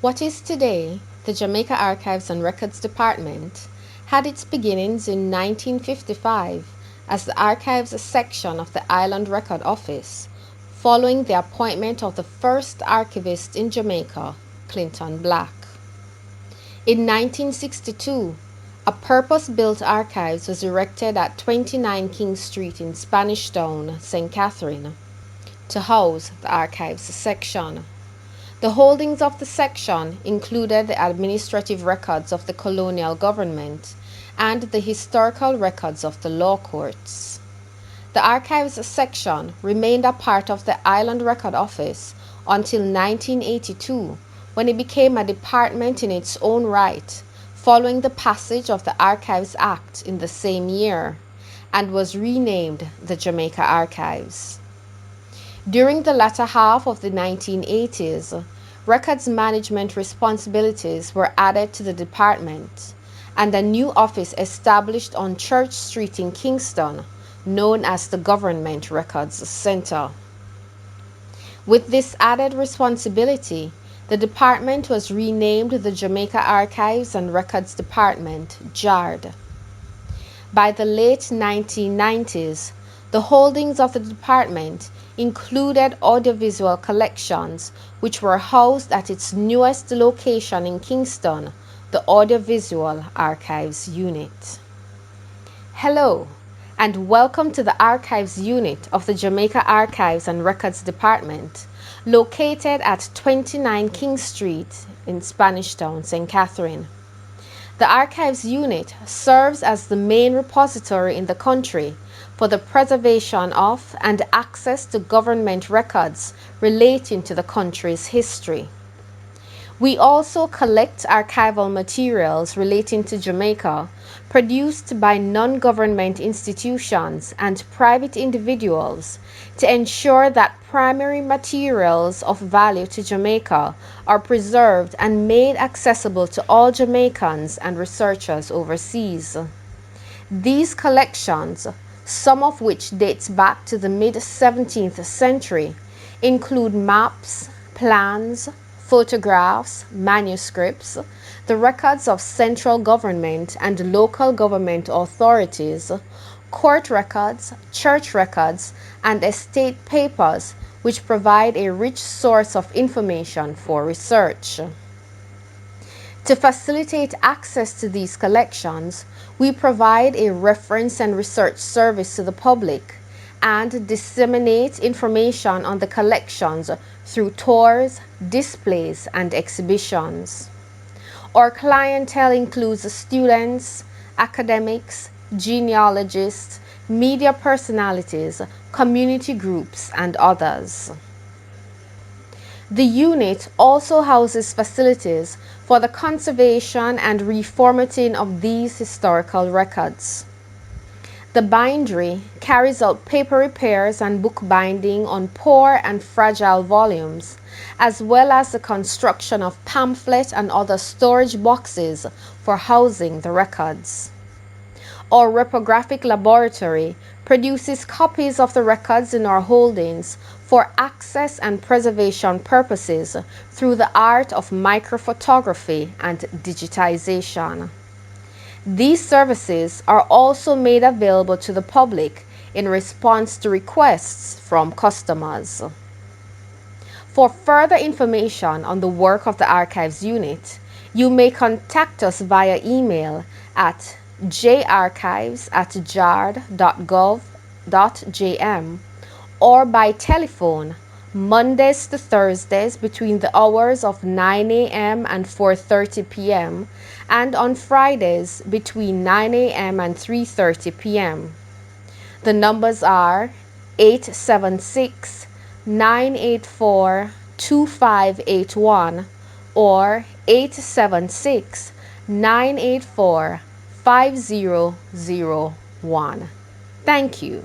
What is today the Jamaica Archives and Records Department had its beginnings in 1955 as the Archives section of the Island Record Office, following the appointment of the first archivist in Jamaica, Clinton Black. In 1962, a purpose-built archives was erected at 29 King Street in Spanish Town, St. Catherine, to house the Archives section. The holdings of the section included the administrative records of the colonial government and the historical records of the law courts. The Archives section remained a part of the Island Record Office until 1982, when it became a department in its own right, following the passage of the Archives Act in the same year, and was renamed the Jamaica Archives. During the latter half of the 1980s, records management responsibilities were added to the department, and a new office established on Church Street in Kingston, known as the Government Records Center. With this added responsibility, the department was renamed the Jamaica Archives and Records Department, JARD. By the late 1990s, the holdings of the department included audiovisual collections, which were housed at its newest location in Kingston, the Audiovisual Archives Unit. Hello, and welcome to the Archives Unit of the Jamaica Archives and Records Department, located at 29 King Street in Spanish Town, St. Catherine. The Archives Unit serves as the main repository in the country for the preservation of and access to government records relating to the country's history. We also collect archival materials relating to Jamaica produced by non-government institutions and private individuals to ensure that primary materials of value to Jamaica are preserved and made accessible to all Jamaicans and researchers overseas. These collections, some of which dates back to the mid-17th century, include maps, plans, photographs, manuscripts, the records of central government and local government authorities, court records, church records, and estate papers, which provide a rich source of information for research. To facilitate access to these collections, we provide a reference and research service to the public and disseminate information on the collections through tours, displays, and exhibitions. Our clientele includes students, academics, genealogists, media personalities, community groups, and others. The unit also houses facilities for the conservation and reformatting of these historical records. The bindery carries out paper repairs and bookbinding on poor and fragile volumes, as well as the construction of pamphlet and other storage boxes for housing the records. Our reprographic laboratory produces copies of the records in our holdings for access and preservation purposes through the art of microphotography and digitization. These services are also made available to the public in response to requests from customers. For further information on the work of the Archives Unit, you may contact us via email at jarchives@jard.gov.jm or by telephone Mondays to Thursdays between the hours of 9 a.m. and 4:30 p.m. and on Fridays between 9 a.m. and 3:30 p.m. The numbers are 876-984-2581 or 876-984-5001. Thank you.